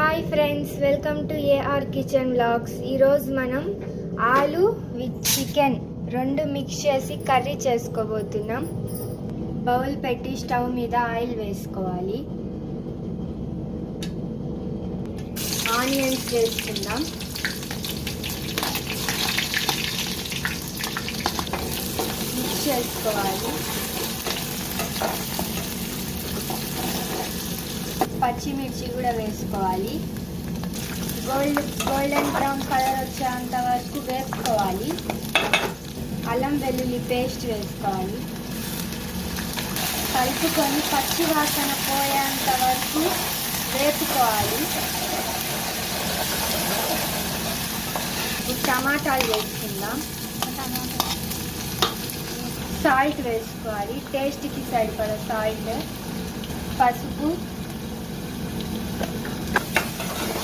Hi friends, welcome to AR kitchen vlogs. ఈరోజు మనం ఆలు విత్ చికెన్ రెండు మిక్స్ చేసి కర్రీ చేసుకోబోతున్నాం. బౌల్ పెట్టి స్టవ్ మీద ఆయిల్ వేసుకోవాలి. ఆనియన్స్ వేసుకుందాం. మిక్స్ చేసుకోవాలి. పచ్చిమిర్చి కూడా వేసుకోవాలి. గోల్డెన్ బ్రౌన్ కలర్ వచ్చేంత వరకు వేసుకోవాలి. అల్లం వెల్లుల్లి పేస్ట్ వేసుకోవాలి. కలుపుకొని పచ్చి వాసన పోయేంత వరకు వేపుకోవాలి. టమాటాలు వేసుకుందాం. సాల్ట్ వేసుకోవాలి. టేస్ట్కి సరిపడా సాల్ట్, పసుపు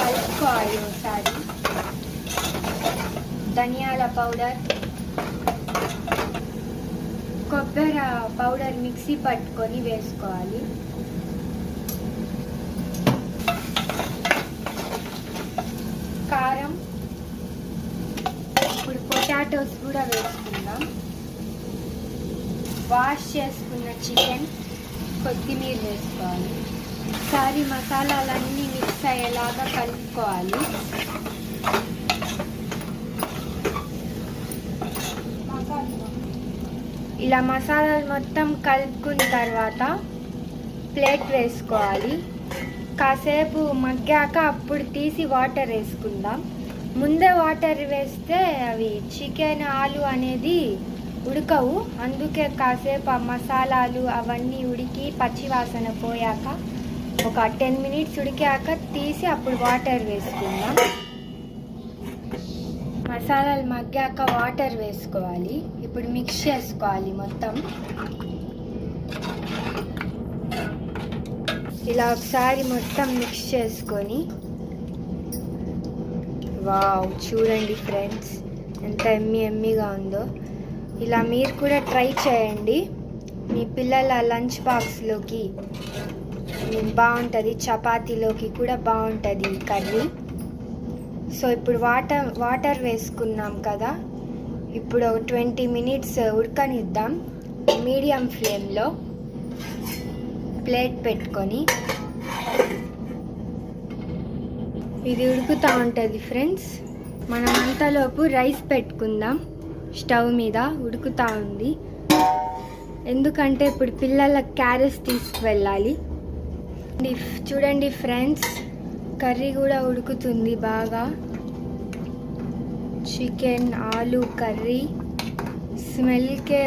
కలుపుకోవాలి ఒకసారి. ధనియాల పౌడర్, కొబ్బరి పౌడర్ మిక్సీ పట్టుకొని వేసుకోవాలి. కారం, ఇప్పుడు పొటాటోస్ కూడా వేసుకుందాం. వాష్ చేసుకున్న చికెన్, కొత్తిమీర వేసుకోవాలి. ఒకసారి మసాలాలన్నీ మిక్స్ అయ్యేలాగా కలుపుకోవాలి. ఇలా మసాలాలు మొత్తం కలుపుకున్న తర్వాత ప్లేట్ వేసుకోవాలి. కాసేపు మగ్గాక అప్పుడు తీసి వాటర్ వేసుకుందాం. ముందే వాటర్ వేస్తే అవి చికెన్ ఆలు అనేది ఉడకవు. అందుకే కాసేపు ఆ మసాలాలు అవన్నీ ఉడికి పచ్చివాసన పోయాక ఒక 10 minutes ఉడికాక తీసి అప్పుడు వాటర్ వేసుకుందాం. మసాలాలు మగ్గాక వాటర్ వేసుకోవాలి. ఇప్పుడు మిక్స్ చేసుకోవాలి మొత్తం. ఇలా ఒకసారి మొత్తం మిక్స్ చేసుకొని, వావ్, చూడండి ఫ్రెండ్స్ ఎంత ఎమ్మీగా ఉందో. ఇలా మీరు కూడా ట్రై చేయండి. మీ పిల్లల లంచ్ బాక్స్లోకి బాగుంటుంది, చపాతీలోకి కూడా బాగుంటుంది ఈ కర్రీ. సో ఇప్పుడు వాటర్ వేసుకున్నాం కదా, ఇప్పుడు 20 minutes ఉడకనిద్దాం మీడియం ఫ్లేమ్లో. ప్లేట్ పెట్టుకొని ఇది ఉడుకుతూ ఉంటుంది ఫ్రెండ్స్. మనం అంతలోపు రైస్ పెట్టుకుందాం. స్టవ్ మీద ఉడుకుతూ ఉంది, ఎందుకంటే ఇప్పుడు పిల్లల క్యారెట్స్ తీసుకువెళ్ళాలి. చూడండి ఫ్రెండ్స్, కర్రీ కూడా ఉడుకుతుంది బాగా. చికెన్ ఆలు కర్రీ స్మెల్కే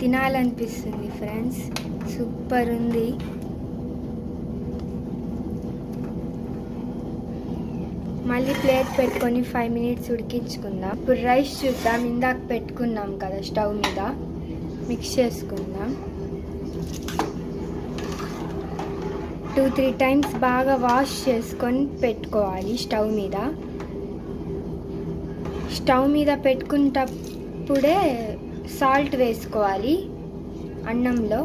తినాలనిపిస్తుంది ఫ్రెండ్స్. సూపర్ ఉంది. మళ్ళీ ప్లేట్ పెట్టుకొని 5 minutes ఉడికించుకుందాం. ఇప్పుడు రైస్ చూద్దాం. ఇందాక పెట్టుకున్నాం కదా స్టవ్ మీద, మిక్స్ చేసుకుందాం. 2-3 times బాగా వాష్ చేసుకొని పెట్టుకోవాలి స్టవ్ మీద. స్టవ్ మీద పెట్టుకునేటప్పుడే సాల్ట్ వేసుకోవాలి అన్నంలో.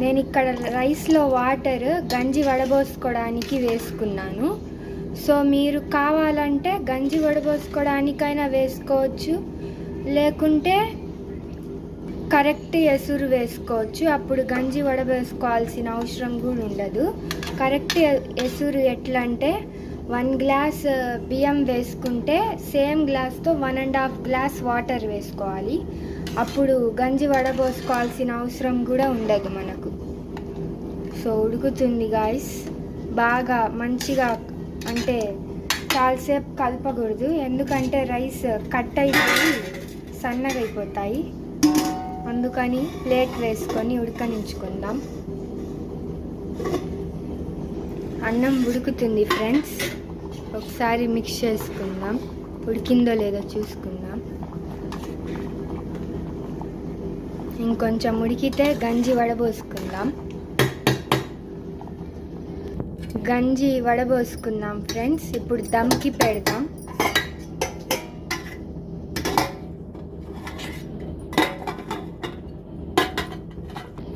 నేను ఇక్కడ రైస్లో వాటర్ గంజి వడబోసుకోవడానికి వేసుకున్నాను. సో మీరు కావాలంటే గంజి వడబోసుకోవడానికైనా వేసుకోవచ్చు, లేకుంటే కరెక్ట్ ఎసురు వేసుకోవచ్చు. అప్పుడు గంజి వడబోసుకోవాల్సిన అవసరం కూడా ఉండదు. కరెక్ట్ ఎసురు ఎట్లా అంటే 1 glass బియ్యం వేసుకుంటే సేమ్ గ్లాస్తో 1.5 glass వాటర్ వేసుకోవాలి. అప్పుడు గంజి వడబోసుకోవాల్సిన అవసరం కూడా ఉండదు మనకు. సో ఉడుకుతుంది గాయస్ బాగా మంచిగా. అంటే చాలాసేపు కలపకూడదు, ఎందుకంటే రైస్ కట్ అయిపోయి సన్నగా అయిపోతాయి. అందుకని ప్లేట్ వేసుకొని ఉడకనించుకుందాం. అన్నం ఉడుకుతుంది ఫ్రెండ్స్. ఒకసారి మిక్స్ చేసుకుందాం. ఉడికిందో లేదో చూసుకుందాం. ఇంకొంచెం ఉడికితే గంజి వడబోసుకుందాం. గంజి వడబోసుకుందాం ఫ్రెండ్స్. ఇప్పుడు దమ్కి పెడదాం.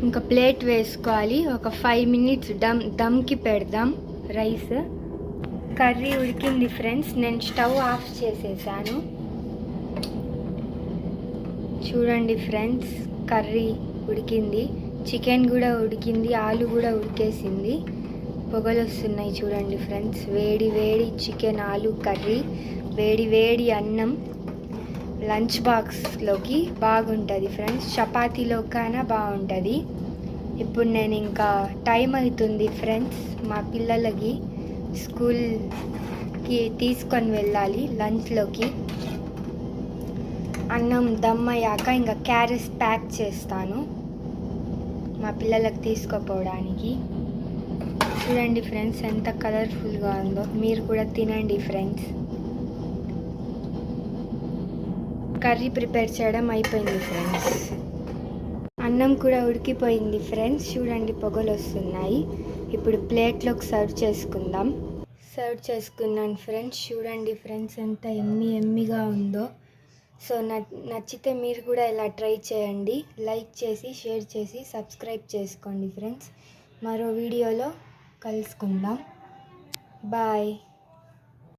ఇంకా ప్లేట్ వేసుకోవాలి. ఒక 5 మినిట్స్ దమ్కి పెడదాం రైస్. కర్రీ ఉడికింది ఫ్రెండ్స్. నేను స్టవ్ ఆఫ్ చేసేసాను. చూడండి ఫ్రెండ్స్, కర్రీ ఉడికింది, చికెన్ కూడా ఉడికింది, ఆలు కూడా ఉడికేసింది. పొగలు వస్తున్నాయి చూడండి ఫ్రెండ్స్. వేడి వేడి చికెన్ ఆలు కర్రీ, వేడి వేడి అన్నం లంచ్ బాక్స్లోకి బాగుంటుంది ఫ్రెండ్స్. చపాతీలోకైనా బాగుంటుంది. ఇప్పుడు నేను ఇంకా టైం అవుతుంది ఫ్రెండ్స్, మా పిల్లలకి స్కూల్కి తీసుకొని వెళ్ళాలి. లంచ్లోకి అన్నం దమ్ అయ్యాక ఇంకా క్యారెట్స్ ప్యాక్ చేస్తాను మా పిల్లలకు తీసుకుపోవడానికి. చూడండి ఫ్రెండ్స్, ఎంత కలర్ఫుల్గా ఉందో. మీరు కూడా తినండి ఫ్రెండ్స్. కర్రీ ప్రిపేర్ చేయడం అయిపోయింది ఫ్రెండ్స్. అన్నం కూడా ఉడికిపోయింది ఫ్రెండ్స్. చూడండి పొగలు వస్తున్నాయి. ఇప్పుడు ప్లేట్లోకి సర్వ్ చేసుకుందాం. సర్వ్ చేసుకున్నాను ఫ్రెండ్స్. చూడండి ఫ్రెండ్స్, ఎంత ఎమ్మిగా ఉందో. సో నచ్చితే మీరు కూడా ఇలా ట్రై చేయండి. లైక్ చేసి, షేర్ చేసి, సబ్స్క్రైబ్ చేసుకోండి ఫ్రెండ్స్. మరో వీడియోలో కలుసుకుందాం. బాయ్.